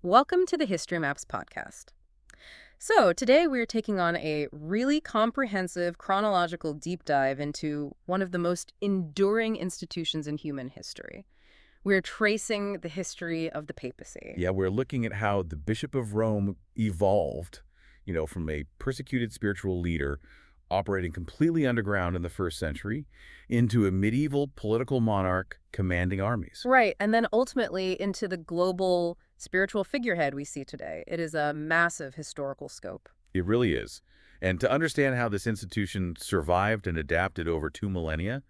Welcome to the History Maps podcast. So, today we're taking on a really comprehensive chronological deep dive into one of the most enduring institutions in human history. We're tracing the history of the papacy. Yeah, we're looking at how the Bishop of Rome evolved, from a persecuted spiritual leader operating completely underground in the first century into a medieval political monarch commanding armies. Right, and then ultimately into the global spiritual figurehead we see today. It is a massive historical scope. It really is. And to understand how this institution survived and adapted over 2 millennia,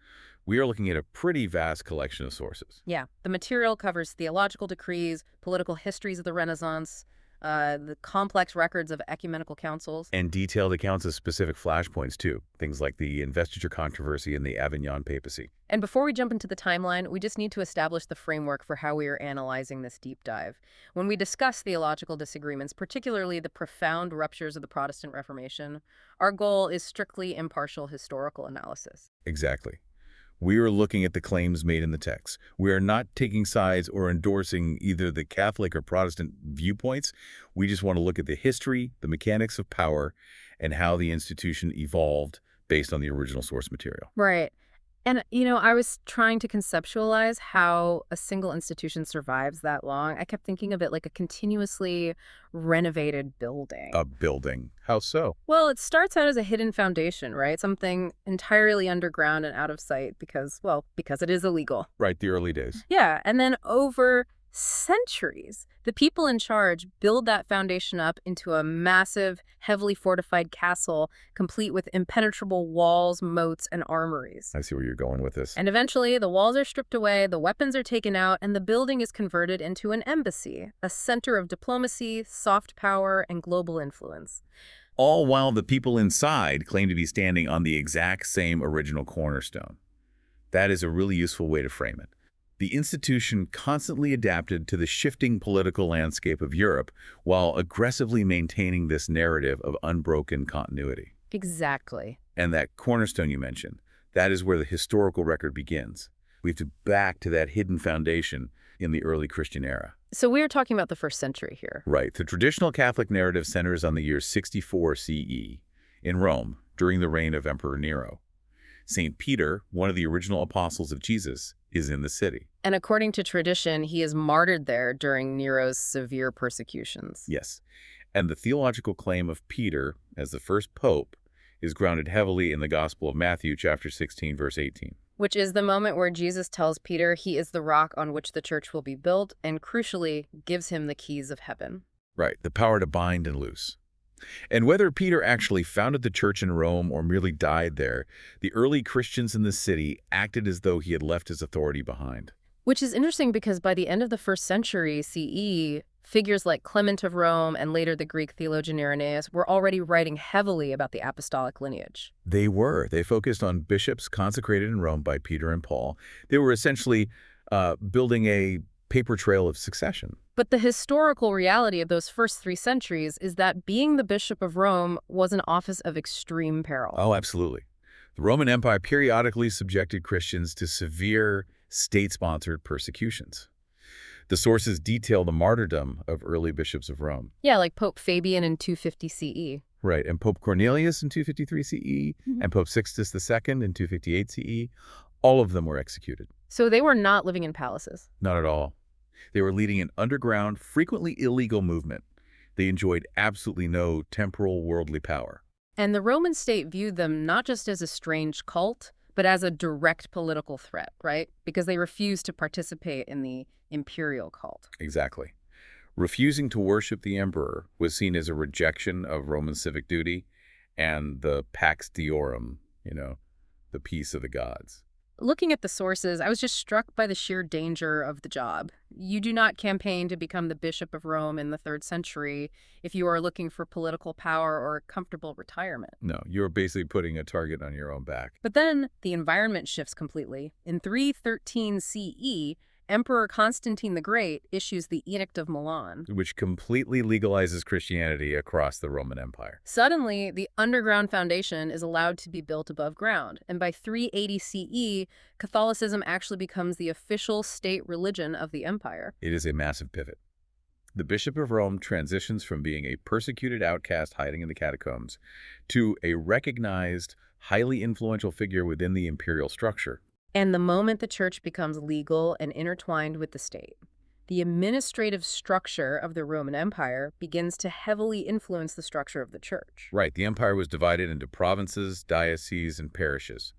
we are looking at a pretty vast collection of sources. Yeah, the material covers theological decrees, political histories of the Renaissance, the complex records of ecumenical councils. And detailed accounts of specific flashpoints, too. Things like the investiture controversy and the Avignon Papacy. And before we jump into the timeline, we just need to establish the framework for how we are analyzing this deep dive. When we discuss theological disagreements, particularly the profound ruptures of the Protestant Reformation, our goal is strictly impartial historical analysis. Exactly. We are looking at the claims made in the text. We are not taking sides or endorsing either the Catholic or Protestant viewpoints. We just want to look at the history, the mechanics of power, and how the institution evolved based on the original source material. Right. And, I was trying to conceptualize how a single institution survives that long. I kept thinking of it like a continuously renovated building. A building. How so? Well, it starts out as a hidden foundation, right? Something entirely underground and out of sight because it is illegal. Right, the early days. Yeah, and then over centuries, the people in charge build that foundation up into a massive, heavily fortified castle, complete with impenetrable walls, moats, and armories. I see where you're going with this. And eventually, the walls are stripped away, the weapons are taken out, and the building is converted into an embassy, a center of diplomacy, soft power, and global influence. All while the people inside claim to be standing on the exact same original cornerstone. That is a really useful way to frame it. The institution constantly adapted to the shifting political landscape of Europe while aggressively maintaining this narrative of unbroken continuity. Exactly. And that cornerstone you mentioned, that is where the historical record begins. We have to back to that hidden foundation in the early Christian era. So we are talking about the first century here. Right. The traditional Catholic narrative centers on the year 64 CE in Rome during the reign of Emperor Nero. St. Peter, one of the original apostles of Jesus, is in the city. And according to tradition, he is martyred there during Nero's severe persecutions. Yes. And the theological claim of Peter as the first pope is grounded heavily in the Gospel of Matthew, chapter 16, verse 18. Which is the moment where Jesus tells Peter he is the rock on which the church will be built and, crucially, gives him the keys of heaven. Right, the power to bind and loose. And whether Peter actually founded the church in Rome or merely died there, the early Christians in the city acted as though he had left his authority behind. Which is interesting because by the end of the first century CE, figures like Clement of Rome and later the Greek theologian Irenaeus were already writing heavily about the apostolic lineage. They were. They focused on bishops consecrated in Rome by Peter and Paul. They were essentially building a paper trail of succession. But the historical reality of those first 3 centuries is that being the Bishop of Rome was an office of extreme peril. Oh, absolutely. The Roman Empire periodically subjected Christians to severe state-sponsored persecutions. The sources detail the martyrdom of early bishops of Rome. Yeah, like Pope Fabian in 250 CE. Right, and Pope Cornelius in 253 CE, and Pope Sixtus II in 258 CE. All of them were executed. So they were not living in palaces. Not at all. They were leading an underground, frequently illegal movement. They enjoyed absolutely no temporal worldly power. And the Roman state viewed them not just as a strange cult, but as a direct political threat, right? Because they refused to participate in the imperial cult. Exactly. Refusing to worship the emperor was seen as a rejection of Roman civic duty and the Pax Deorum, the peace of the gods. Looking at the sources, I was just struck by the sheer danger of the job. You do not campaign to become the Bishop of Rome in the 3rd century if you are looking for political power or comfortable retirement. No, you're basically putting a target on your own back. But then the environment shifts completely. In 313 CE, Emperor Constantine the Great issues the Edict of Milan, which completely legalizes Christianity across the Roman Empire. Suddenly, the underground foundation is allowed to be built above ground, and by 380 CE, Catholicism actually becomes the official state religion of the empire. It is a massive pivot. The Bishop of Rome transitions from being a persecuted outcast hiding in the catacombs to a recognized, highly influential figure within the imperial structure. And the moment the church becomes legal and intertwined with the state, the administrative structure of the Roman Empire begins to heavily influence the structure of the church. Right, the empire was divided into provinces, dioceses, and parishes,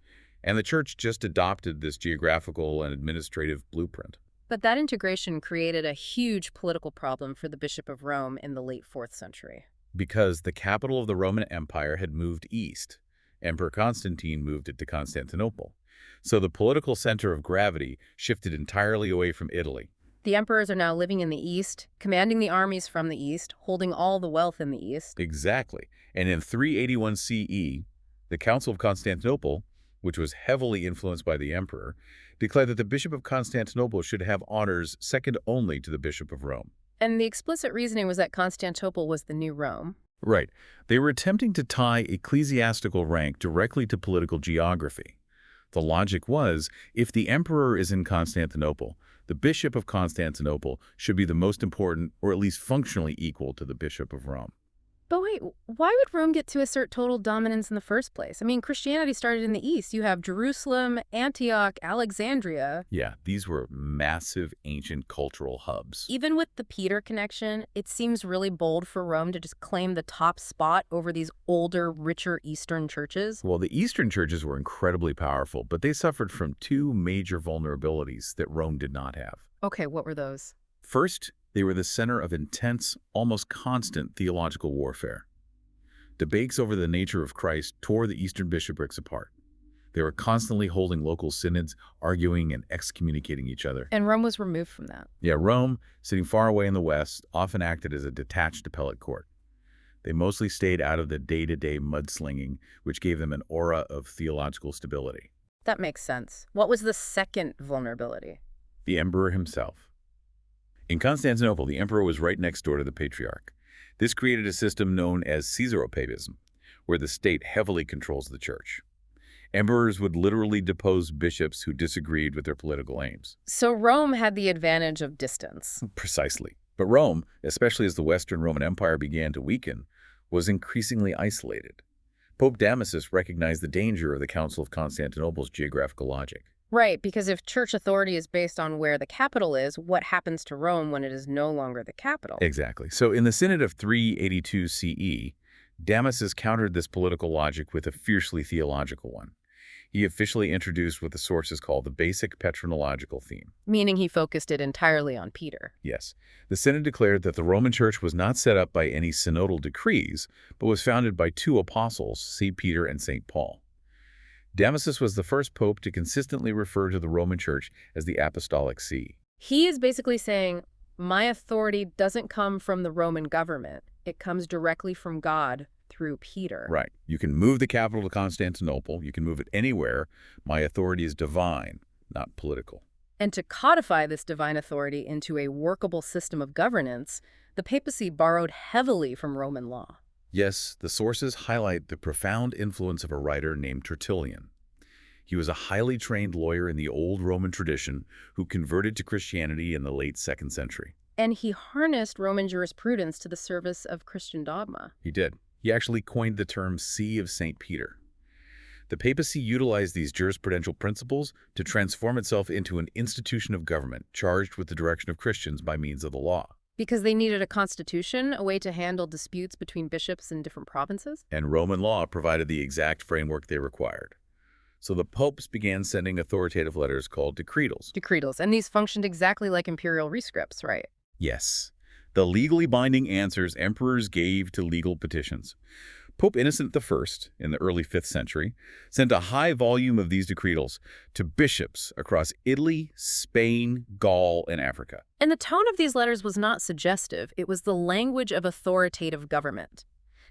and the church just adopted this geographical and administrative blueprint. But that integration created a huge political problem for the Bishop of Rome in the late 4th century. Because the capital of the Roman Empire had moved east. Emperor Constantine moved it to Constantinople. So the political center of gravity shifted entirely away from Italy. The emperors are now living in the east, commanding the armies from the east, holding all the wealth in the east. Exactly. And in 381 CE, the Council of Constantinople, which was heavily influenced by the emperor, declared that the Bishop of Constantinople should have honors second only to the Bishop of Rome. And the explicit reasoning was that Constantinople was the new Rome. Right. They were attempting to tie ecclesiastical rank directly to political geography. The logic was, if the emperor is in Constantinople, the Bishop of Constantinople should be the most important, or at least functionally equal to the Bishop of Rome. But wait, why would Rome get to assert total dominance in the first place? I mean, Christianity started in the east. You have Jerusalem, Antioch, Alexandria. Yeah, these were massive ancient cultural hubs. Even with the Peter connection, it seems really bold for Rome to just claim the top spot over these older, richer Eastern churches. Well, the Eastern churches were incredibly powerful, but they suffered from two major vulnerabilities that Rome did not have. Okay, what were those? First, they were the center of intense, almost constant theological warfare. Debates over the nature of Christ tore the Eastern bishoprics apart. They were constantly holding local synods, arguing and excommunicating each other. And Rome was removed from that. Yeah, Rome, sitting far away in the west, often acted as a detached appellate court. They mostly stayed out of the day-to-day mudslinging, which gave them an aura of theological stability. That makes sense. What was the second vulnerability? The emperor himself. In Constantinople, the emperor was right next door to the patriarch. This created a system known as Caesaropapism, where the state heavily controls the church. Emperors would literally depose bishops who disagreed with their political aims. So Rome had the advantage of distance. Precisely. But Rome, especially as the Western Roman Empire began to weaken, was increasingly isolated. Pope Damasus recognized the danger of the Council of Constantinople's geographical logic. Right, because if church authority is based on where the capital is, what happens to Rome when it is no longer the capital? Exactly. So in the Synod of 382 CE, Damasus countered this political logic with a fiercely theological one. He officially introduced what the sources call the basic patronological theme. Meaning he focused it entirely on Peter. Yes. The Synod declared that the Roman Church was not set up by any synodal decrees, but was founded by two apostles, St. Peter and St. Paul. Damasus was the first pope to consistently refer to the Roman Church as the apostolic see. He is basically saying, my authority doesn't come from the Roman government. It comes directly from God through Peter. Right. You can move the capital to Constantinople. You can move it anywhere. My authority is divine, not political. And to codify this divine authority into a workable system of governance, the papacy borrowed heavily from Roman law. Yes, the sources highlight the profound influence of a writer named Tertullian. He was a highly trained lawyer in the old Roman tradition who converted to Christianity in the late 2nd century. And he harnessed Roman jurisprudence to the service of Christian dogma. He did. He actually coined the term See of St. Peter. The papacy utilized these jurisprudential principles to transform itself into an institution of government charged with the direction of Christians by means of the law. Because they needed a constitution, a way to handle disputes between bishops in different provinces? And Roman law provided the exact framework they required. So the popes began sending authoritative letters called decretals. Decretals, and these functioned exactly like imperial rescripts, right? Yes, the legally binding answers emperors gave to legal petitions. Pope Innocent I, in the early 5th century, sent a high volume of these decretals to bishops across Italy, Spain, Gaul, and Africa. And the tone of these letters was not suggestive. It was the language of authoritative government.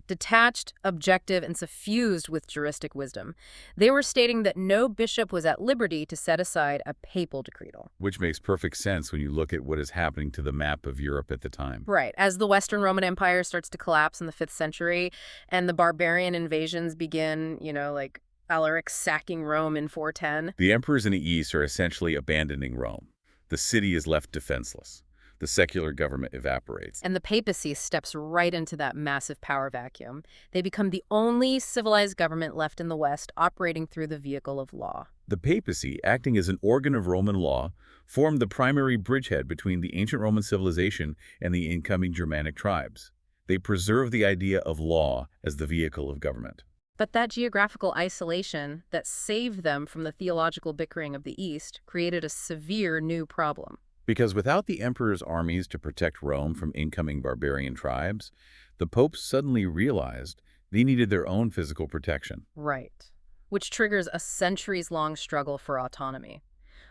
Detached, objective, and suffused with juristic wisdom. They were stating that no bishop was at liberty to set aside a papal decretal. Which makes perfect sense when you look at what is happening to the map of Europe at the time. Right. As the Western Roman Empire starts to collapse in the 5th century and the barbarian invasions begin, like Alaric sacking Rome in 410. The emperors in the East are essentially abandoning Rome. The city is left defenseless. The secular government evaporates. And the papacy steps right into that massive power vacuum. They become the only civilized government left in the West operating through the vehicle of law. The papacy, acting as an organ of Roman law, formed the primary bridgehead between the ancient Roman civilization and the incoming Germanic tribes. They preserved the idea of law as the vehicle of government. But that geographical isolation that saved them from the theological bickering of the East created a severe new problem. Because without the emperor's armies to protect Rome from incoming barbarian tribes, the popes suddenly realized they needed their own physical protection. Right. Which triggers a centuries-long struggle for autonomy.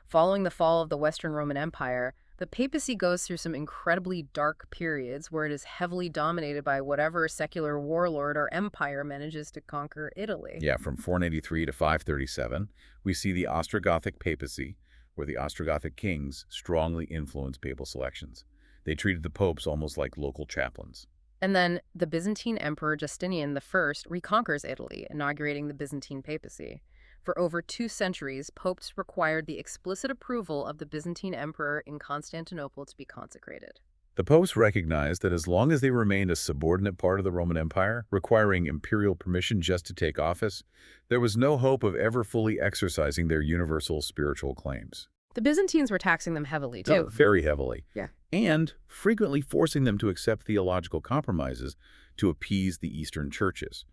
Following the fall of the Western Roman Empire, the papacy goes through some incredibly dark periods where it is heavily dominated by whatever secular warlord or empire manages to conquer Italy. Yeah, from 493 to 537, we see the Ostrogothic papacy, where the Ostrogothic kings strongly influenced papal selections. They treated the popes almost like local chaplains. And then the Byzantine Emperor Justinian I reconquers Italy, inaugurating the Byzantine papacy. For over 2 centuries, popes required the explicit approval of the Byzantine emperor in Constantinople to be consecrated. The popes recognized that as long as they remained a subordinate part of the Roman Empire, requiring imperial permission just to take office, there was no hope of ever fully exercising their universal spiritual claims. The Byzantines were taxing them heavily, too. Oh, very heavily. Yeah. And frequently forcing them to accept theological compromises to appease the Eastern churches.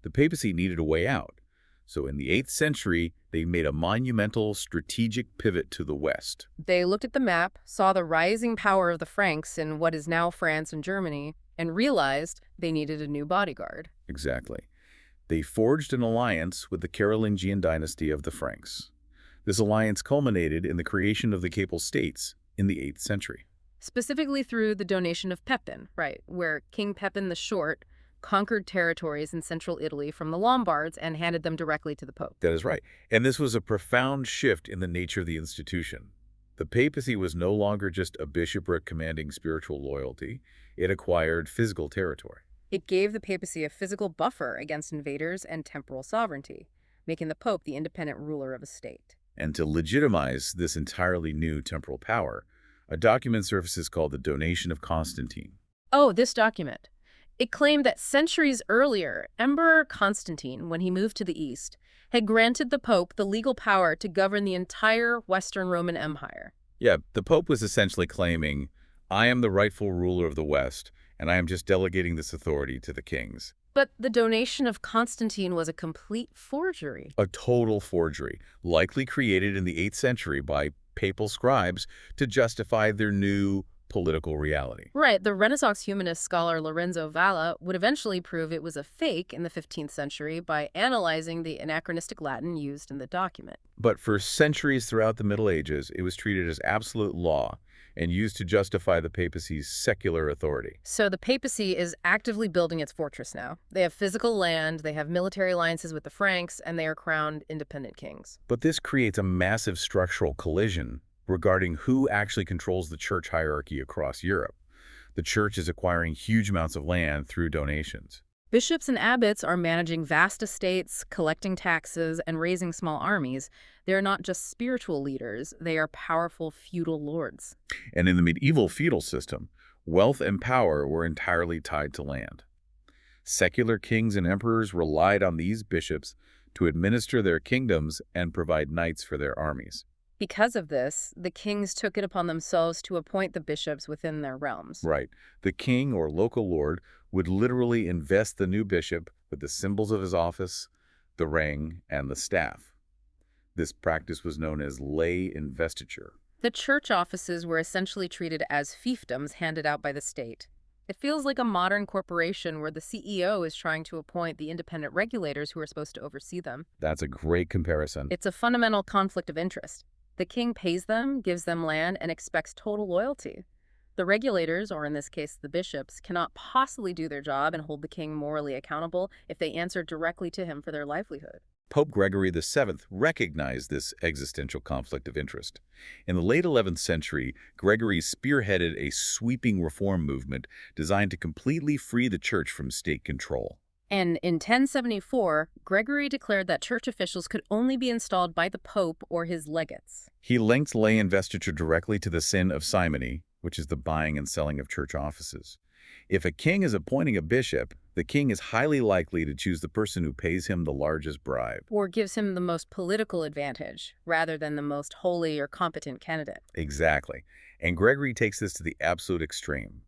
The papacy needed a way out. So in the 8th century, they made a monumental strategic pivot to the west. They looked at the map, saw the rising power of the Franks in what is now France and Germany, and realized they needed a new bodyguard. Exactly. They forged an alliance with the Carolingian dynasty of the Franks. This alliance culminated in the creation of the Papal States in the 8th century. Specifically through the donation of Pepin, right, where King Pepin the Short conquered territories in central Italy from the Lombards and handed them directly to the Pope. That is right. And this was a profound shift in the nature of the institution. The papacy was no longer just a bishopric commanding spiritual loyalty. It acquired physical territory. It gave the papacy a physical buffer against invaders and temporal sovereignty, making the Pope the independent ruler of a state. And to legitimize this entirely new temporal power, a document surfaces called the Donation of Constantine. Oh, this document. It claimed that centuries earlier, Emperor Constantine, when he moved to the east, had granted the Pope the legal power to govern the entire Western Roman Empire. Yeah, the Pope was essentially claiming, I am the rightful ruler of the West, and I am just delegating this authority to the kings. But the donation of Constantine was a complete forgery. A total forgery, likely created in the 8th century by papal scribes to justify their new political reality. Right. The Renaissance humanist scholar Lorenzo Valla would eventually prove it was a fake in the 15th century by analyzing the anachronistic Latin used in the document. But for centuries throughout the Middle Ages, it was treated as absolute law and used to justify the papacy's secular authority. So the papacy is actively building its fortress now. They have physical land, they have military alliances with the Franks, and they are crowned independent kings. But this creates a massive structural collision regarding who actually controls the church hierarchy across Europe. The church is acquiring huge amounts of land through donations. Bishops and abbots are managing vast estates, collecting taxes, and raising small armies. They are not just spiritual leaders, they are powerful feudal lords. And in the medieval feudal system, wealth and power were entirely tied to land. Secular kings and emperors relied on these bishops to administer their kingdoms and provide knights for their armies. Because of this, the kings took it upon themselves to appoint the bishops within their realms. Right. The king or local lord would literally invest the new bishop with the symbols of his office, the ring, and the staff. This practice was known as lay investiture. The church offices were essentially treated as fiefdoms handed out by the state. It feels like a modern corporation where the CEO is trying to appoint the independent regulators who are supposed to oversee them. That's a great comparison. It's a fundamental conflict of interest. The king pays them, gives them land, and expects total loyalty. The regulators, or in this case the bishops, cannot possibly do their job and hold the king morally accountable if they answer directly to him for their livelihood. Pope Gregory VII recognized this existential conflict of interest. In the late 11th century, Gregory spearheaded a sweeping reform movement designed to completely free the church from state control. And in 1074, Gregory declared that church officials could only be installed by the Pope or his legates. He linked lay investiture directly to the sin of simony, which is the buying and selling of church offices. If a king is appointing a bishop, the king is highly likely to choose the person who pays him the largest bribe. Or gives him the most political advantage, rather than the most holy or competent candidate. Exactly. And Gregory takes this to the absolute extreme.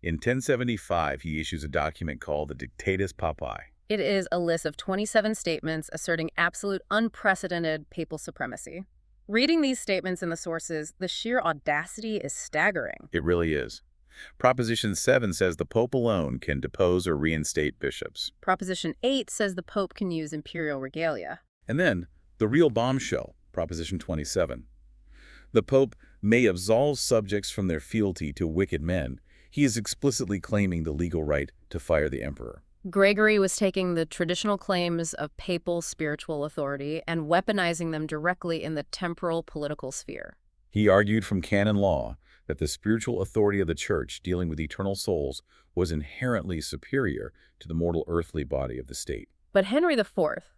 In 1075, he issues a document called the Dictatus Papae. It is a list of 27 statements asserting absolute unprecedented papal supremacy. Reading these statements in the sources, the sheer audacity is staggering. It really is. Proposition 7 says the Pope alone can depose or reinstate bishops. Proposition 8 says the Pope can use imperial regalia. And then, the real bombshell, Proposition 27. The Pope may absolve subjects from their fealty to wicked men. He is explicitly claiming the legal right to fire the emperor. Gregory was taking the traditional claims of papal spiritual authority and weaponizing them directly in the temporal political sphere. He argued from canon law that the spiritual authority of the Church dealing with eternal souls was inherently superior to the mortal earthly body of the state. But Henry IV,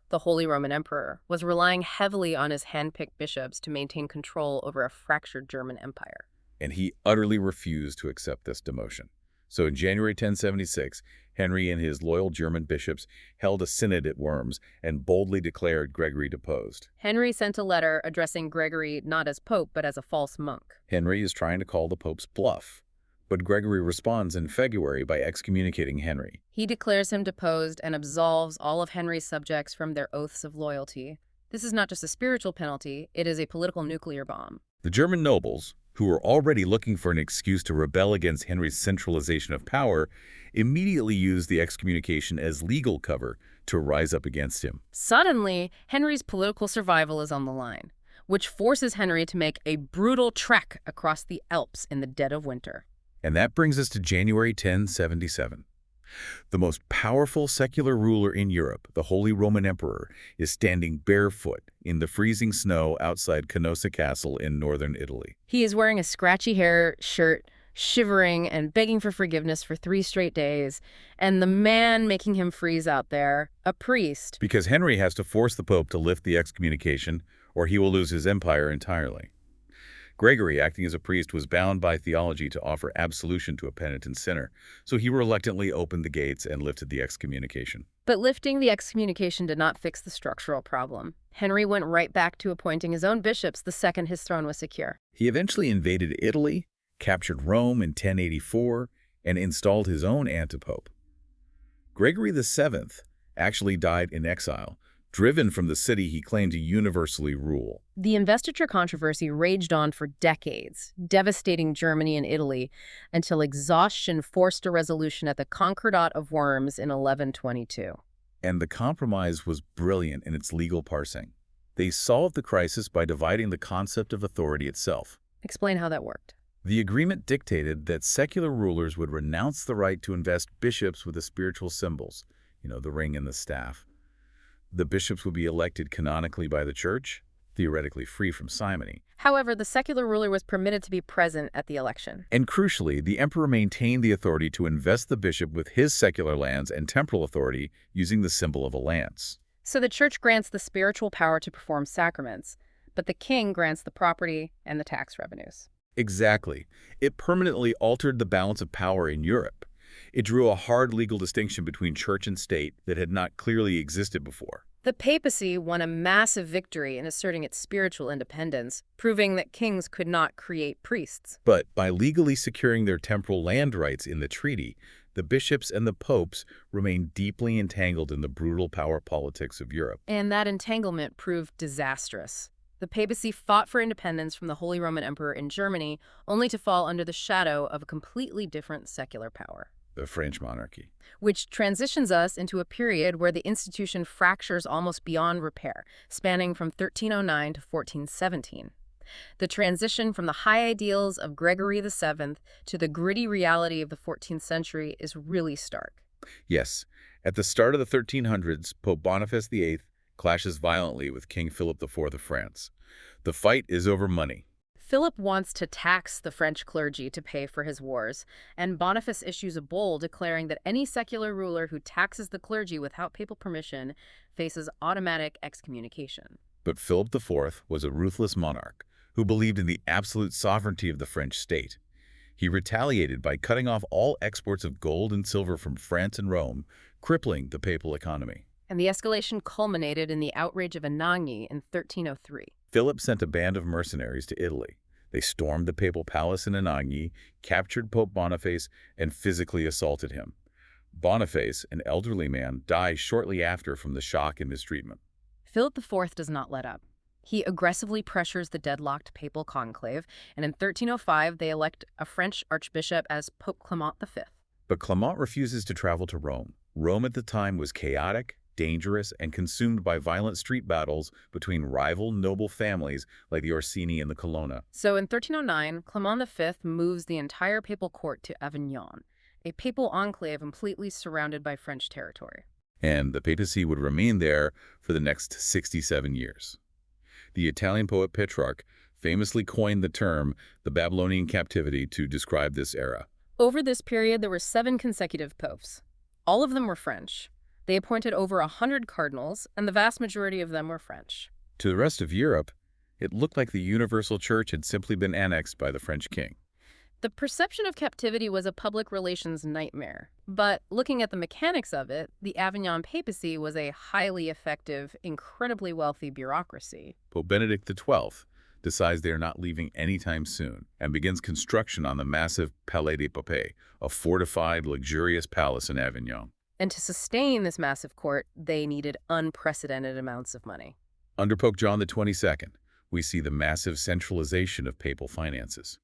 the Holy Roman Emperor, was relying heavily on his hand-picked bishops to maintain control over a fractured German empire. And he utterly refused to accept this demotion. So in January 1076, Henry and his loyal German bishops held a synod at Worms and boldly declared Gregory deposed. Henry sent a letter addressing Gregory not as pope but as a false monk. Henry is trying to call the Pope's bluff, but Gregory responds in February by excommunicating Henry. He declares him deposed and absolves all of Henry's subjects from their oaths of loyalty. This is not just a spiritual penalty, it is a political nuclear bomb. The German nobles, who were already looking for an excuse to rebel against Henry's centralization of power, immediately used the excommunication as legal cover to rise up against him. Suddenly, Henry's political survival is on the line, which forces Henry to make a brutal trek across the Alps in the dead of winter. And that brings us to January 1077. The most powerful secular ruler in Europe, the Holy Roman Emperor, is standing barefoot in the freezing snow outside Canossa Castle in northern Italy. He is wearing a scratchy hair shirt, shivering and begging for forgiveness for 3 straight days, and the man making him freeze out there, a priest. Because Henry has to force the Pope to lift the excommunication, or he will lose his empire entirely. Gregory, acting as a priest, was bound by theology to offer absolution to a penitent sinner, so he reluctantly opened the gates and lifted the excommunication. But lifting the excommunication did not fix the structural problem. Henry went right back to appointing his own bishops the second his throne was secure. He eventually invaded Italy, captured Rome in 1084, and installed his own antipope. Gregory VII actually died in exile, driven from the city he claimed to universally rule. The investiture controversy raged on for decades, devastating Germany and Italy, until exhaustion forced a resolution at the Concordat of Worms in 1122. And the compromise was brilliant in its legal parsing. They solved the crisis by dividing the concept of authority itself. Explain how that worked. The agreement dictated that secular rulers would renounce the right to invest bishops with the spiritual symbols, the ring and the staff. The bishops would be elected canonically by the Church, theoretically free from simony. However, the secular ruler was permitted to be present at the election. And crucially, the emperor maintained the authority to invest the bishop with his secular lands and temporal authority using the symbol of a lance. So the Church grants the spiritual power to perform sacraments, but the king grants the property and the tax revenues. Exactly. It permanently altered the balance of power in Europe. It drew a hard legal distinction between church and state that had not clearly existed before. The papacy won a massive victory in asserting its spiritual independence, proving that kings could not create priests. But by legally securing their temporal land rights in the treaty, the bishops and the popes remained deeply entangled in the brutal power politics of Europe. And that entanglement proved disastrous. The papacy fought for independence from the Holy Roman Emperor in Germany, only to fall under the shadow of a completely different secular power. The French monarchy. Which transitions us into a period where the institution fractures almost beyond repair, spanning from 1309 to 1417. The transition from the high ideals of Gregory VII to the gritty reality of the 14th century is really stark. Yes. At the start of the 1300s, Pope Boniface VIII clashes violently with King Philip IV of France. The fight is over money. Philip wants to tax the French clergy to pay for his wars, and Boniface issues a bull declaring that any secular ruler who taxes the clergy without papal permission faces automatic excommunication. But Philip IV was a ruthless monarch who believed in the absolute sovereignty of the French state. He retaliated by cutting off all exports of gold and silver from France and Rome, crippling the papal economy. And the escalation culminated in the outrage of Anagni in 1303. Philip sent a band of mercenaries to Italy. They stormed the papal palace in Anagni, captured Pope Boniface, and physically assaulted him. Boniface, an elderly man, dies shortly after from the shock and mistreatment. Philip IV does not let up. He aggressively pressures the deadlocked papal conclave, and in 1305 they elect a French archbishop as Pope Clement V. But Clement refuses to travel to Rome. Rome at the time was chaotic, dangerous, and consumed by violent street battles between rival noble families like the Orsini and the Colonna. So in 1309, Clement V moves the entire papal court to Avignon, a papal enclave completely surrounded by French territory. And the papacy would remain there for the next 67 years. The Italian poet Petrarch famously coined the term the Babylonian captivity to describe this era. Over this period, there were 7 consecutive popes. All of them were French. They appointed over 100 cardinals, and the vast majority of them were French. To the rest of Europe, it looked like the universal church had simply been annexed by the French king. The perception of captivity was a public relations nightmare. But looking at the mechanics of it, the Avignon Papacy was a highly effective, incredibly wealthy bureaucracy. Pope Benedict XII decides they are not leaving anytime soon and begins construction on the massive Palais des Papes, a fortified, luxurious palace in Avignon. And to sustain this massive court, they needed unprecedented amounts of money. Under Pope John XXII, we see the massive centralization of papal finances.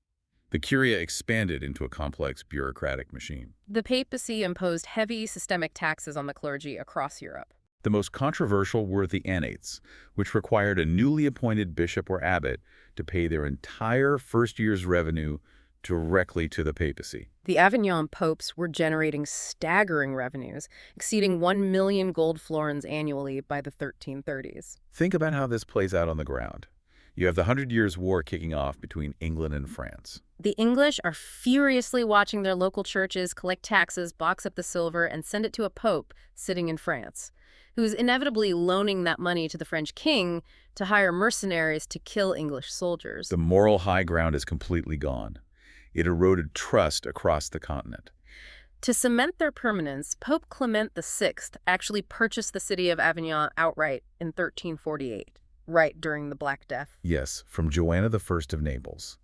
The Curia expanded into a complex bureaucratic machine. The papacy imposed heavy systemic taxes on the clergy across Europe. The most controversial were the annates, which required a newly appointed bishop or abbot to pay their entire first year's revenue directly to the papacy. The Avignon popes were generating staggering revenues, exceeding 1 million gold florins annually by the 1330s. Think about how this plays out on the ground. You have the 100 Years' War kicking off between England and France. The English are furiously watching their local churches collect taxes, box up the silver, and send it to a pope sitting in France, who's inevitably loaning that money to the French king to hire mercenaries to kill English soldiers. The moral high ground is completely gone. It eroded trust across the continent. To cement their permanence, Pope Clement VI actually purchased the city of Avignon outright in 1348. Right during the Black Death. Yes, from Joanna I of Naples.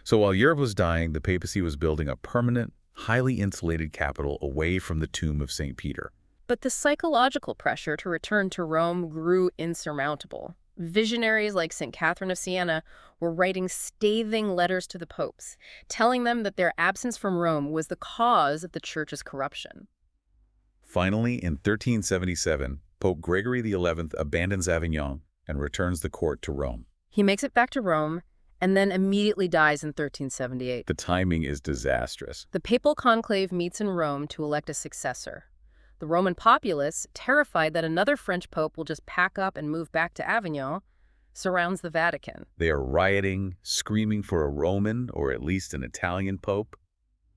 So while Europe was dying, the papacy was building a permanent, highly insulated capital away from the tomb of St. Peter. But the psychological pressure to return to Rome grew insurmountable. Visionaries like St. Catherine of Siena were writing scathing letters to the popes, telling them that their absence from Rome was the cause of the church's corruption. Finally, in 1377, Pope Gregory XI abandons Avignon and returns the court to Rome. He makes it back to Rome and then immediately dies in 1378. The timing is disastrous. The papal conclave meets in Rome to elect a successor. The Roman populace, terrified that another French pope will just pack up and move back to Avignon, surrounds the Vatican. They are rioting, screaming for a Roman or at least an Italian pope.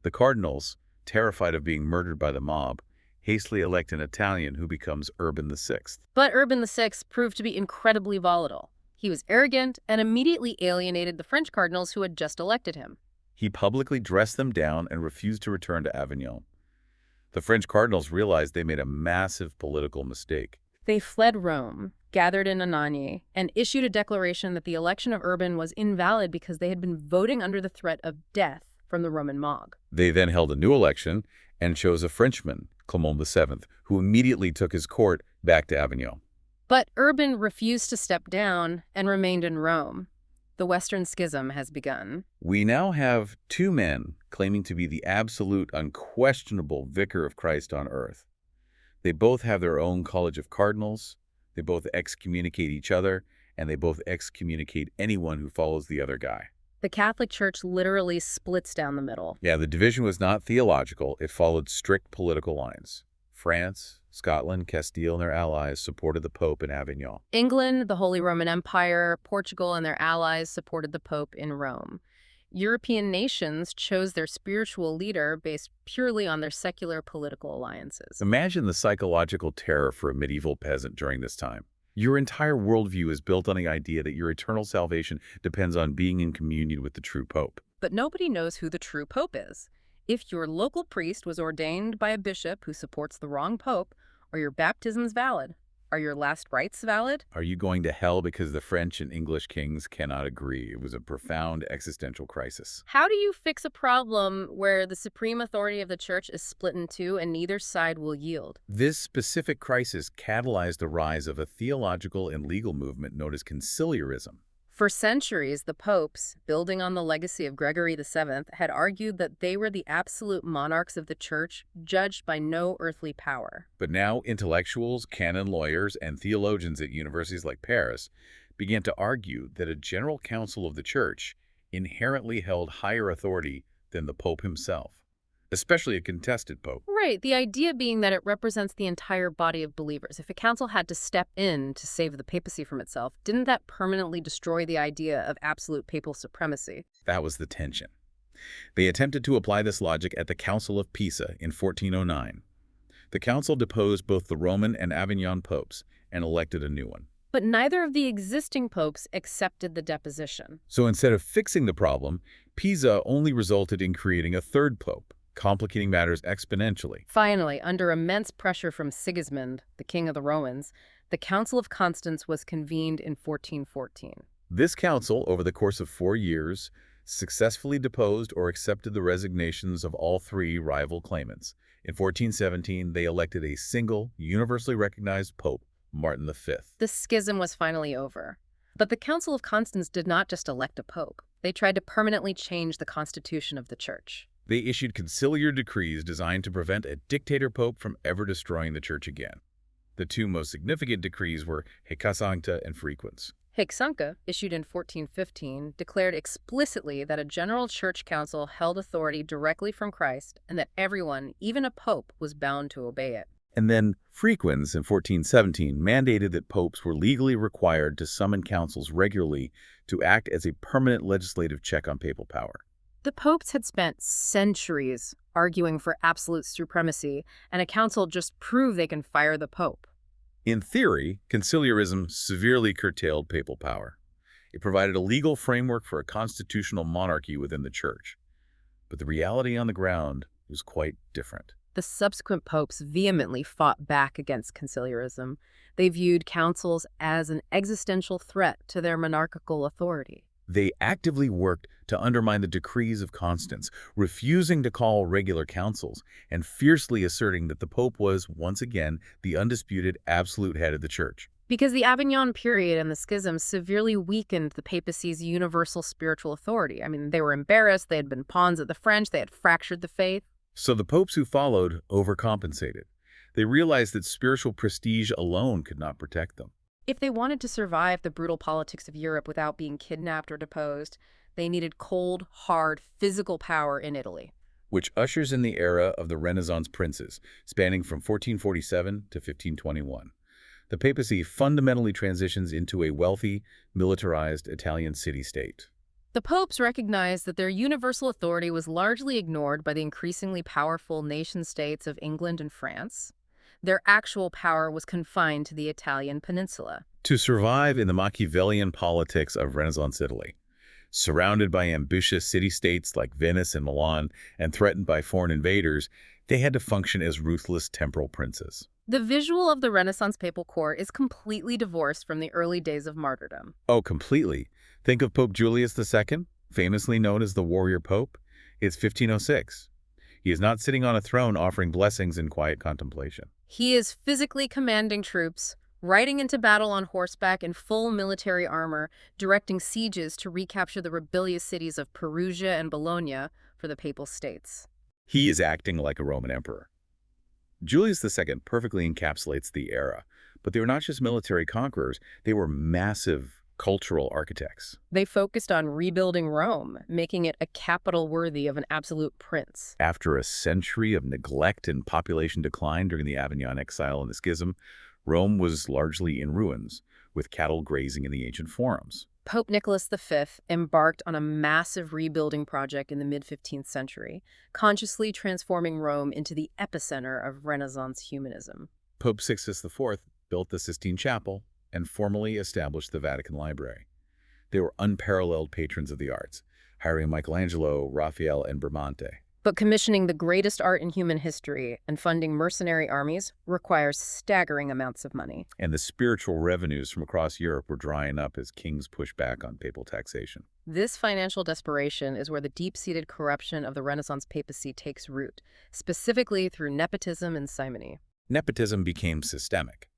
The cardinals, terrified of being murdered by the mob, hastily elect an Italian who becomes Urban VI. But Urban VI proved to be incredibly volatile. He was arrogant and immediately alienated the French cardinals who had just elected him. He publicly dressed them down and refused to return to Avignon. The French cardinals realized they made a massive political mistake. They fled Rome, gathered in Anagni, and issued a declaration that the election of Urban was invalid because they had been voting under the threat of death from the Roman mob. They then held a new election and chose a Frenchman, Clement VII, who immediately took his court back to Avignon. But Urban refused to step down and remained in Rome. The Western Schism has begun. We now have 2 men claiming to be the absolute, unquestionable vicar of Christ on earth. They both have their own college of cardinals, they both excommunicate each other, and they both excommunicate anyone who follows the other guy. The Catholic Church literally splits down the middle. Yeah, the division was not theological. It followed strict political lines. France, Scotland, Castile, and their allies supported the Pope in Avignon. England, the Holy Roman Empire, Portugal, and their allies supported the Pope in Rome. European nations chose their spiritual leader based purely on their secular political alliances. Imagine the psychological terror for a medieval peasant during this time. Your entire worldview is built on the idea that your eternal salvation depends on being in communion with the true Pope. but nobody knows who the true pope is. If your local priest was ordained by a bishop who supports the wrong pope, are your baptisms valid? Are your last rites valid? Are you going to hell because the French and English kings cannot agree? It was a profound existential crisis. How do you fix a problem where the supreme authority of the church is split in two and neither side will yield? This specific crisis catalyzed the rise of a theological and legal movement known as conciliarism. For centuries, the popes, building on the legacy of Gregory VII, had argued that they were the absolute monarchs of the church, judged by no earthly power. But now intellectuals, canon lawyers, and theologians at universities like Paris began to argue that a general council of the church inherently held higher authority than the pope himself, especially a contested pope. Right, the idea being that it represents the entire body of believers. If a council had to step in to save the papacy from itself, didn't that permanently destroy the idea of absolute papal supremacy? That was the tension. They attempted to apply this logic at the Council of Pisa in 1409. The council deposed both the Roman and Avignon popes and elected a new one. But neither of the existing popes accepted the deposition. So instead of fixing the problem, Pisa only resulted in creating a third pope, complicating matters exponentially. Finally, under immense pressure from Sigismund, the king of the Romans, the Council of Constance was convened in 1414. This council, over the course of 4 years, successfully deposed or accepted the resignations of all three rival claimants. In 1417, they elected a single, universally recognized pope, Martin V. The schism was finally over. But the Council of Constance did not just elect a pope. They tried to permanently change the constitution of the church. They issued conciliar decrees designed to prevent a dictator pope from ever destroying the church again. The two most significant decrees were Haec Sancta and Frequens. Haec Sancta, issued in 1415, declared explicitly that a general church council held authority directly from Christ and that everyone, even a pope, was bound to obey it. And then Frequens in 1417 mandated that popes were legally required to summon councils regularly to act as a permanent legislative check on papal power. The popes had spent centuries arguing for absolute supremacy, and a council just proved they can fire the pope. In theory, conciliarism severely curtailed papal power. It provided a legal framework for a constitutional monarchy within the church. But the reality on the ground was quite different. The subsequent popes vehemently fought back against conciliarism. They viewed councils as an existential threat to their monarchical authority. They actively worked to undermine the decrees of Constance, refusing to call regular councils and fiercely asserting that the Pope was, once again, the undisputed absolute head of the Church. Because the Avignon period and the schism severely weakened the papacy's universal spiritual authority. I mean, they were embarrassed, they had been pawns of the French, they had fractured the faith. So the popes who followed overcompensated. They realized that spiritual prestige alone could not protect them. If they wanted to survive the brutal politics of Europe without being kidnapped or deposed, they needed cold, hard, physical power in Italy. Which ushers in the era of the Renaissance princes, spanning from 1447 to 1521. The papacy fundamentally transitions into a wealthy, militarized Italian city-state. The popes recognized that their universal authority was largely ignored by the increasingly powerful nation-states of England and France. Their actual power was confined to the Italian peninsula. To survive in the Machiavellian politics of Renaissance Italy, surrounded by ambitious city-states like Venice and Milan and threatened by foreign invaders, they had to function as ruthless temporal princes. The visual of the Renaissance papal court is completely divorced from the early days of martyrdom. Oh, completely. Think of Pope Julius II, famously known as the warrior pope. It's 1506. He is not sitting on a throne offering blessings in quiet contemplation. He is physically commanding troops, riding into battle on horseback in full military armor, directing sieges to recapture the rebellious cities of Perugia and Bologna for the Papal States. He is acting like a Roman emperor. Julius II perfectly encapsulates the era, but they were not just military conquerors, they were massive cultural architects. They focused on rebuilding Rome, making it a capital worthy of an absolute prince. After a century of neglect and population decline during the Avignon exile and the schism, Rome was largely in ruins, with cattle grazing in the ancient forums. Pope Nicholas V embarked on a massive rebuilding project in the mid-15th century, consciously transforming Rome into the epicenter of Renaissance humanism. Pope Sixtus IV built the Sistine Chapel and formally established the Vatican Library. They were unparalleled patrons of the arts, hiring Michelangelo, Raphael, and Bramante. But commissioning the greatest art in human history and funding mercenary armies requires staggering amounts of money. And the spiritual revenues from across Europe were drying up as kings pushed back on papal taxation. This financial desperation is where the deep-seated corruption of the Renaissance papacy takes root, specifically through nepotism and simony. Nepotism became systemic.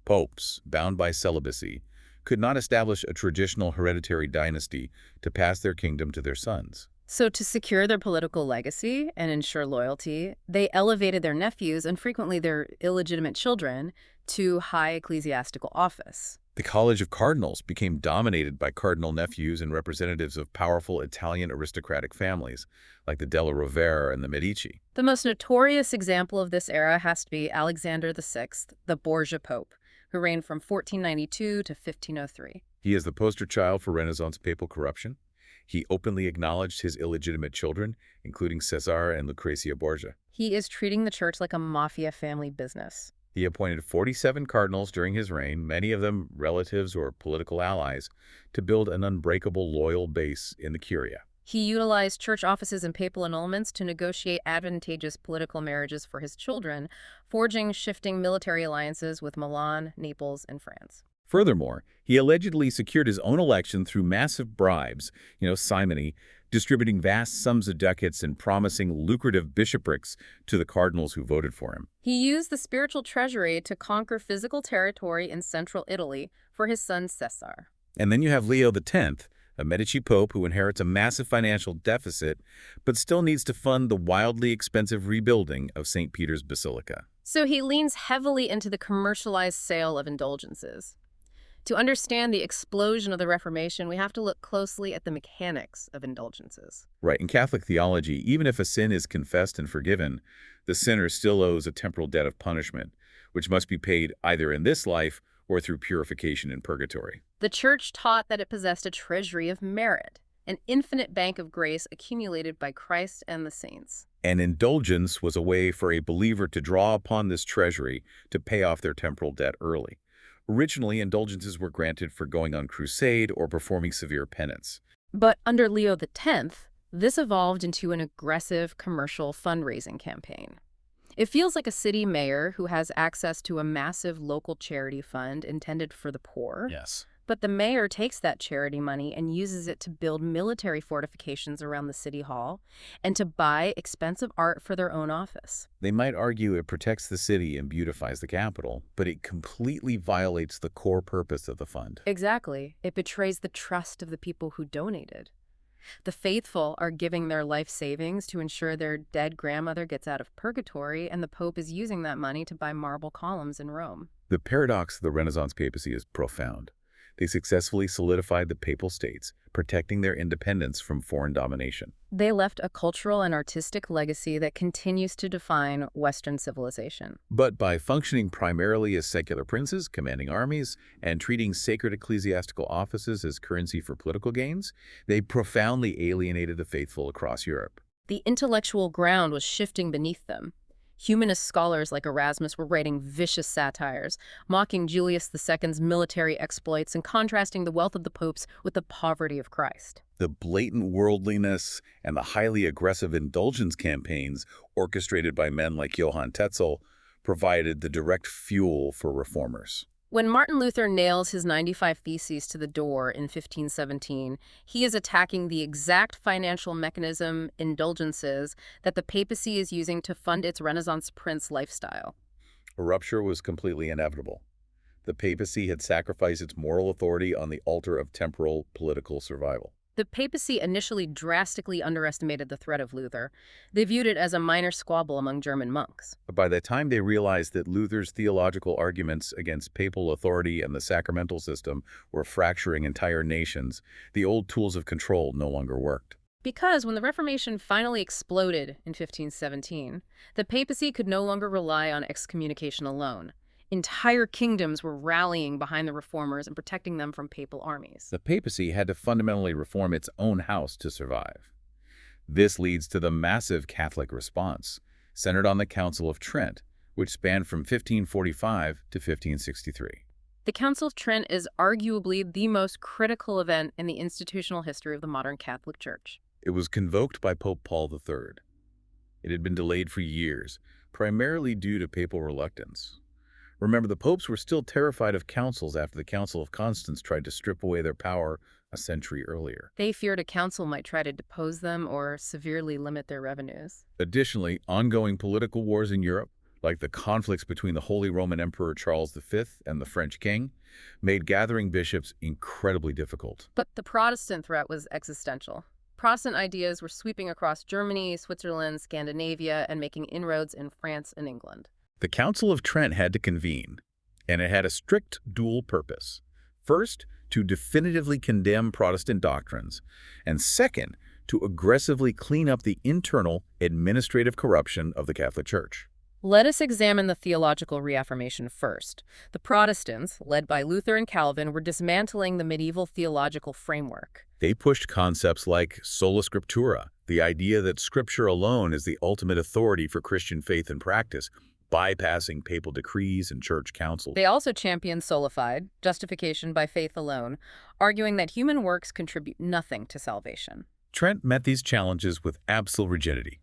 Popes, bound by celibacy, could not establish a traditional hereditary dynasty to pass their kingdom to their sons. So to secure their political legacy and ensure loyalty, they elevated their nephews and frequently their illegitimate children to high ecclesiastical office. The College of Cardinals became dominated by cardinal nephews and representatives of powerful Italian aristocratic families, like the Della Rovere and the Medici. The most notorious example of this era has to be Alexander VI, the Borgia Pope, who reigned from 1492 to 1503. He is the poster child for Renaissance papal corruption. He openly acknowledged his illegitimate children, including Cesare and Lucrezia Borgia. He is treating the church like a mafia family business. He appointed 47 cardinals during his reign, many of them relatives or political allies, to build an unbreakable loyal base in the Curia. He utilized church offices and papal annulments to negotiate advantageous political marriages for his children, forging shifting military alliances with Milan, Naples, and France. Furthermore, he allegedly secured his own election through massive bribes, simony, distributing vast sums of ducats and promising lucrative bishoprics to the cardinals who voted for him. He used the spiritual treasury to conquer physical territory in central Italy for his son Cesare. And then you have Leo X, a Medici pope who inherits a massive financial deficit, but still needs to fund the wildly expensive rebuilding of St. Peter's Basilica. So he leans heavily into the commercialized sale of indulgences. To understand the explosion of the Reformation, we have to look closely at the mechanics of indulgences. Right. In Catholic theology, even if a sin is confessed and forgiven, the sinner still owes a temporal debt of punishment, which must be paid either in this life or through purification in purgatory. The Church taught that it possessed a treasury of merit, an infinite bank of grace accumulated by Christ and the saints. And indulgence was a way for a believer to draw upon this treasury to pay off their temporal debt early. Originally, indulgences were granted for going on crusade or performing severe penance. But under Leo X, this evolved into an aggressive commercial fundraising campaign. It feels like a city mayor who has access to a massive local charity fund intended for the poor. Yes. But the mayor takes that charity money and uses it to build military fortifications around the city hall and to buy expensive art for their own office. They might argue it protects the city and beautifies the capital, but it completely violates the core purpose of the fund. Exactly. It betrays the trust of the people who donated. The faithful are giving their life savings to ensure their dead grandmother gets out of purgatory, and the Pope is using that money to buy marble columns in Rome. The paradox of the Renaissance papacy is profound. They successfully solidified the Papal States, protecting their independence from foreign domination. They left a cultural and artistic legacy that continues to define Western civilization. But by functioning primarily as secular princes, commanding armies, and treating sacred ecclesiastical offices as currency for political gains, they profoundly alienated the faithful across Europe. The intellectual ground was shifting beneath them. Humanist scholars like Erasmus were writing vicious satires, mocking Julius II's military exploits and contrasting the wealth of the popes with the poverty of Christ. The blatant worldliness and the highly aggressive indulgence campaigns orchestrated by men like Johann Tetzel provided the direct fuel for reformers. When Martin Luther nails his 95 Theses to the door in 1517, he is attacking the exact financial mechanism, indulgences, that the papacy is using to fund its Renaissance prince lifestyle. A rupture was completely inevitable. The papacy had sacrificed its moral authority on the altar of temporal political survival. The papacy initially drastically underestimated the threat of Luther. They viewed it as a minor squabble among German monks. But by the time they realized that Luther's theological arguments against papal authority and the sacramental system were fracturing entire nations, the old tools of control no longer worked. Because when the Reformation finally exploded in 1517, the papacy could no longer rely on excommunication alone. Entire kingdoms were rallying behind the reformers and protecting them from papal armies. The papacy had to fundamentally reform its own house to survive. This leads to the massive Catholic response, centered on the Council of Trent, which spanned from 1545 to 1563. The Council of Trent is arguably the most critical event in the institutional history of the modern Catholic Church. It was convoked by Pope Paul III. It had been delayed for years, primarily due to papal reluctance. Remember, the popes were still terrified of councils after the Council of Constance tried to strip away their power a century earlier. They feared a council might try to depose them or severely limit their revenues. Additionally, ongoing political wars in Europe, like the conflicts between the Holy Roman Emperor Charles V and the French king, made gathering bishops incredibly difficult. But the Protestant threat was existential. Protestant ideas were sweeping across Germany, Switzerland, Scandinavia, and making inroads in France and England. The Council of Trent had to convene, and it had a strict dual purpose. First, to definitively condemn Protestant doctrines, and second, to aggressively clean up the internal administrative corruption of the Catholic Church. Let us examine the theological reaffirmation first. The Protestants, led by Luther and Calvin, were dismantling the medieval theological framework. They pushed concepts like sola scriptura, the idea that Scripture alone is the ultimate authority for Christian faith and practice, bypassing papal decrees and church councils. They also championed sola fide, justification by faith alone, arguing that human works contribute nothing to salvation. Trent met these challenges with absolute rigidity.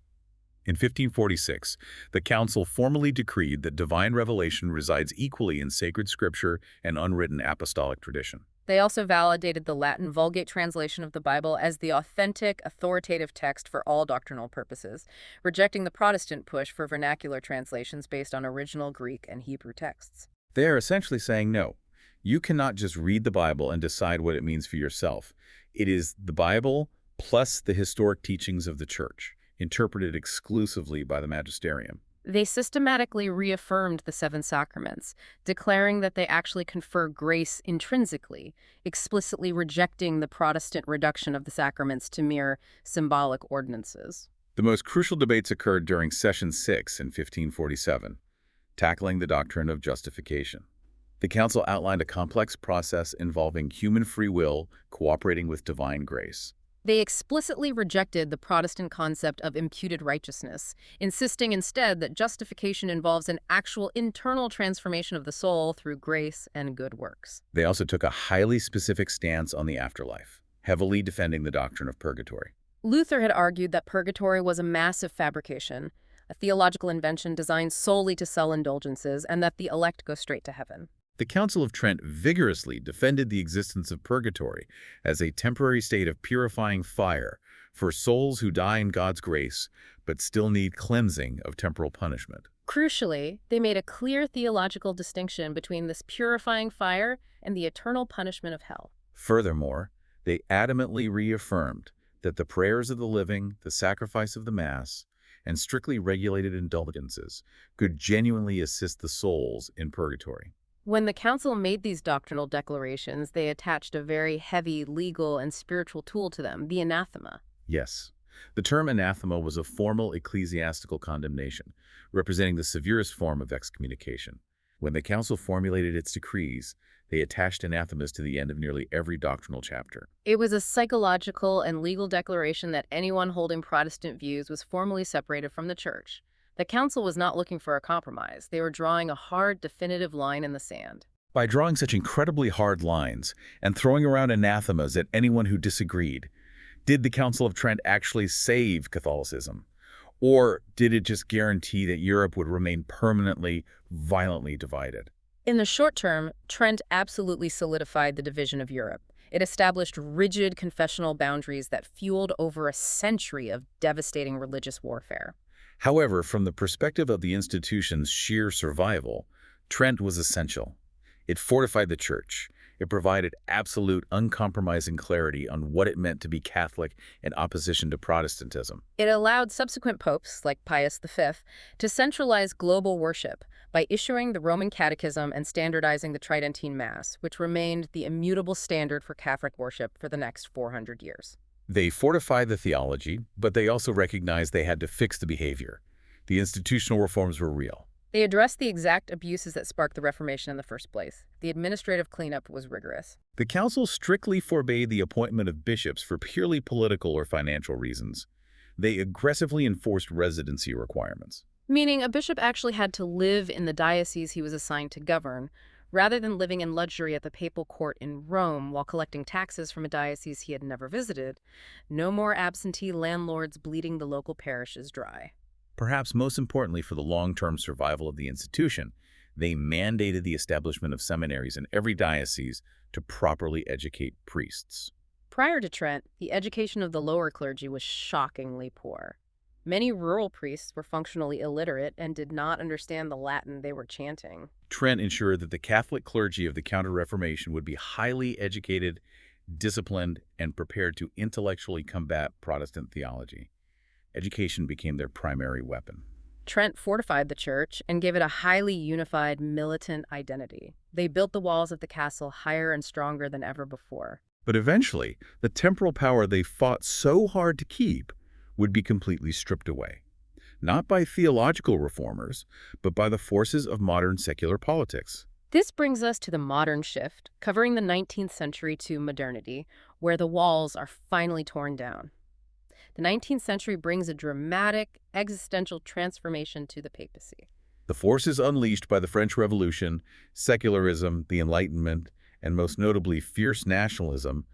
In 1546, the council formally decreed that divine revelation resides equally in sacred scripture and unwritten apostolic tradition. They also validated the Latin Vulgate translation of the Bible as the authentic, authoritative text for all doctrinal purposes, rejecting the Protestant push for vernacular translations based on original Greek and Hebrew texts. They are essentially saying, no, you cannot just read the Bible and decide what it means for yourself. It is the Bible plus the historic teachings of the Church, interpreted exclusively by the magisterium. They systematically reaffirmed the seven sacraments, declaring that they actually confer grace intrinsically, explicitly rejecting the Protestant reduction of the sacraments to mere symbolic ordinances. The most crucial debates occurred during Session 6 in 1547, tackling the doctrine of justification. The council outlined a complex process involving human free will cooperating with divine grace. They explicitly rejected the Protestant concept of imputed righteousness, insisting instead that justification involves an actual internal transformation of the soul through grace and good works. They also took a highly specific stance on the afterlife, heavily defending the doctrine of purgatory. Luther had argued that purgatory was a massive fabrication, a theological invention designed solely to sell indulgences, and that the elect go straight to heaven. The Council of Trent vigorously defended the existence of purgatory as a temporary state of purifying fire for souls who die in God's grace but still need cleansing of temporal punishment. Crucially, they made a clear theological distinction between this purifying fire and the eternal punishment of hell. Furthermore, they adamantly reaffirmed that the prayers of the living, the sacrifice of the Mass, and strictly regulated indulgences could genuinely assist the souls in purgatory. When the council made these doctrinal declarations, they attached a very heavy legal and spiritual tool to them, the anathema. Yes, the term anathema was a formal ecclesiastical condemnation, representing the severest form of excommunication. When the council formulated its decrees, they attached anathemas to the end of nearly every doctrinal chapter. It was a psychological and legal declaration that anyone holding Protestant views was formally separated from the Church. The council was not looking for a compromise. They were drawing a hard, definitive line in the sand. By drawing such incredibly hard lines and throwing around anathemas at anyone who disagreed, did the Council of Trent actually save Catholicism? Or did it just guarantee that Europe would remain permanently, violently divided? In the short term, Trent absolutely solidified the division of Europe. It established rigid confessional boundaries that fueled over a century of devastating religious warfare. However, from the perspective of the institution's sheer survival, Trent was essential. It fortified the Church. It provided absolute, uncompromising clarity on what it meant to be Catholic in opposition to Protestantism. It allowed subsequent popes, like Pius V, to centralize global worship by issuing the Roman Catechism and standardizing the Tridentine Mass, which remained the immutable standard for Catholic worship for the next 400 years. They fortified the theology, but they also recognized they had to fix the behavior. The institutional reforms were real. They addressed the exact abuses that sparked the Reformation in the first place. The administrative cleanup was rigorous. The council strictly forbade the appointment of bishops for purely political or financial reasons. They aggressively enforced residency requirements. Meaning a bishop actually had to live in the diocese he was assigned to govern, Rather than living in luxury at the papal court in Rome while collecting taxes from a diocese he had never visited, no more absentee landlords bleeding the local parishes dry. Perhaps most importantly for the long-term survival of the institution, they mandated the establishment of seminaries in every diocese to properly educate priests. Prior to Trent, the education of the lower clergy was shockingly poor. Many rural priests were functionally illiterate and did not understand the Latin they were chanting. Trent ensured that the Catholic clergy of the Counter-Reformation would be highly educated, disciplined, and prepared to intellectually combat Protestant theology. Education became their primary weapon. Trent fortified the church and gave it a highly unified militant identity. They built the walls of the castle higher and stronger than ever before. But eventually, the temporal power they fought so hard to keep would be completely stripped away. Not by theological reformers, but by the forces of modern secular politics. This brings us to the modern shift, covering the 19th century to modernity, where the walls are finally torn down. The 19th century brings a dramatic, existential transformation to the papacy. The forces unleashed by the French Revolution, secularism, the Enlightenment, and most notably fierce nationalism,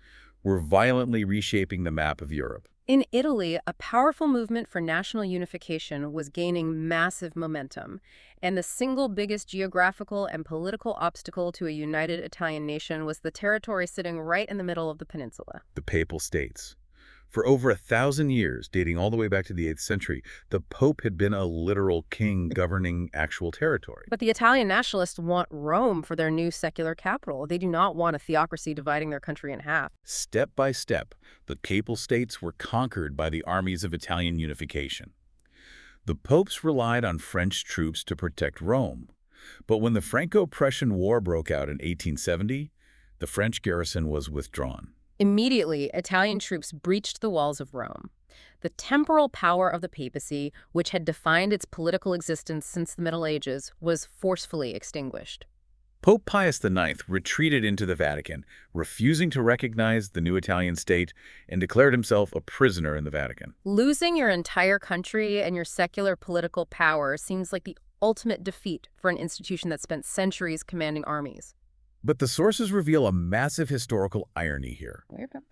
were violently reshaping the map of Europe. In Italy, a powerful movement for national unification was gaining massive momentum, and the single biggest geographical and political obstacle to a united Italian nation was the territory sitting right in the middle of the peninsula. The Papal States. For over 1,000 years, dating all the way back to the 8th century, the Pope had been a literal king governing actual territory. But the Italian nationalists want Rome for their new secular capital. They do not want a theocracy dividing their country in half. Step by step, the Papal States were conquered by the armies of Italian unification. The popes relied on French troops to protect Rome. But when the Franco-Prussian War broke out in 1870, the French garrison was withdrawn. Immediately, Italian troops breached the walls of Rome. The temporal power of the papacy, which had defined its political existence since the Middle Ages, was forcefully extinguished. Pope Pius IX retreated into the Vatican, refusing to recognize the new Italian state, and declared himself a prisoner in the Vatican. Losing your entire country and your secular political power seems like the ultimate defeat for an institution that spent centuries commanding armies. But the sources reveal a massive historical irony here.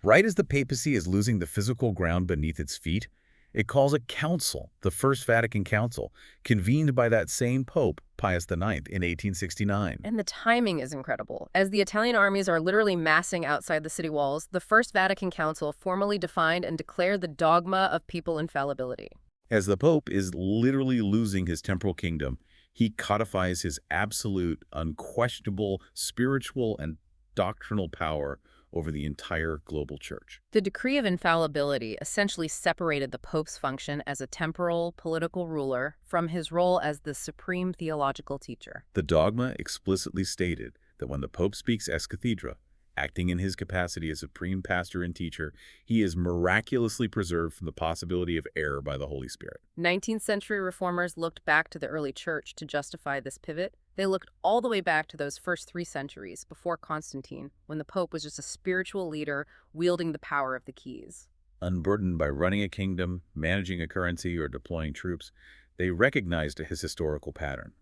Right as the papacy is losing the physical ground beneath its feet, it calls a council, the First Vatican Council, convened by that same Pope, Pius IX, in 1869. And the timing is incredible. As the Italian armies are literally massing outside the city walls, the First Vatican Council formally defined and declared the dogma of papal infallibility. As the Pope is literally losing his temporal kingdom, he codifies his absolute, unquestionable spiritual and doctrinal power over the entire global church. The decree of infallibility essentially separated the Pope's function as a temporal political ruler from his role as the supreme theological teacher. The dogma explicitly stated that when the Pope speaks ex cathedra, acting in his capacity as supreme pastor and teacher, he is miraculously preserved from the possibility of error by the Holy Spirit. 19th century reformers looked back to the early church to justify this pivot. They looked all the way back to those first 3 centuries before Constantine, when the Pope was just a spiritual leader wielding the power of the keys. Unburdened by running a kingdom, managing a currency, or deploying troops, they recognized his historical pattern.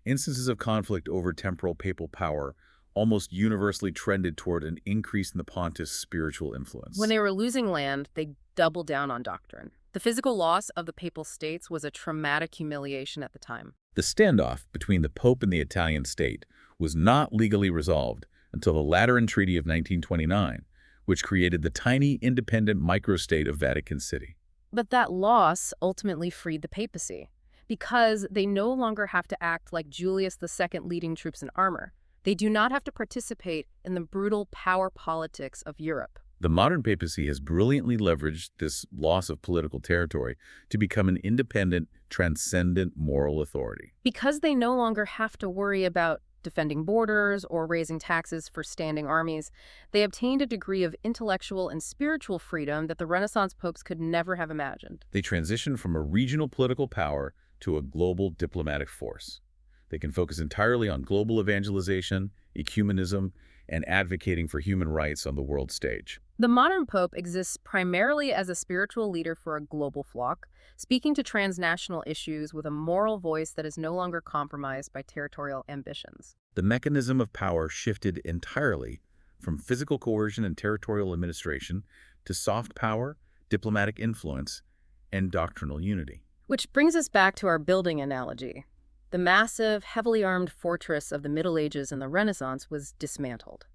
Instances of conflict over temporal papal power almost universally trended toward an increase in the pontiff's spiritual influence. When they were losing land, they doubled down on doctrine. The physical loss of the Papal States was a traumatic humiliation at the time. The standoff between the Pope and the Italian state was not legally resolved until the Lateran Treaty of 1929, which created the tiny independent microstate of Vatican City. But that loss ultimately freed the papacy, because they no longer have to act like Julius II leading troops in armor. They do not have to participate in the brutal power politics of Europe. The modern papacy has brilliantly leveraged this loss of political territory to become an independent, transcendent moral authority. Because they no longer have to worry about defending borders or raising taxes for standing armies, they obtained a degree of intellectual and spiritual freedom that the Renaissance popes could never have imagined. They transitioned from a regional political power to a global diplomatic force. They can focus entirely on global evangelization, ecumenism, and advocating for human rights on the world stage. The modern pope exists primarily as a spiritual leader for a global flock, speaking to transnational issues with a moral voice that is no longer compromised by territorial ambitions. The mechanism of power shifted entirely from physical coercion and territorial administration to soft power, diplomatic influence, and doctrinal unity. Which brings us back to our building analogy. The massive, heavily armed fortress of the Middle Ages and the Renaissance was dismantled.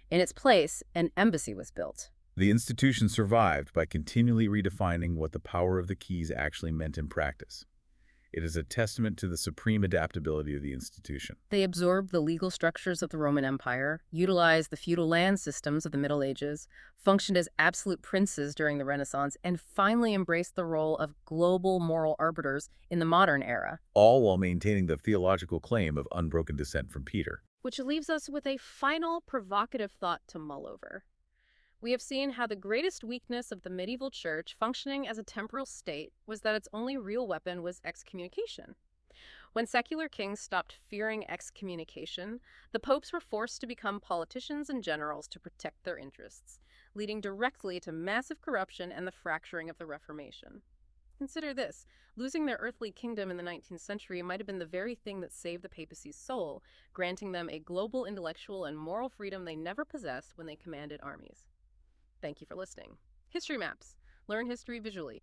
In its place, an embassy was built. The institution survived by continually redefining what the power of the keys actually meant in practice. It is a testament to the supreme adaptability of the institution. They absorbed the legal structures of the Roman Empire, utilized the feudal land systems of the Middle Ages, functioned as absolute princes during the Renaissance, and finally embraced the role of global moral arbiters in the modern era. All while maintaining the theological claim of unbroken descent from Peter. Which leaves us with a final provocative thought to mull over. We have seen how the greatest weakness of the medieval church functioning as a temporal state was that its only real weapon was excommunication. When secular kings stopped fearing excommunication, the popes were forced to become politicians and generals to protect their interests, leading directly to massive corruption and the fracturing of the Reformation. Consider this: losing their earthly kingdom in the 19th century might have been the very thing that saved the papacy's soul, granting them a global intellectual and moral freedom they never possessed when they commanded armies. Thank you for listening. History Maps. Learn history visually.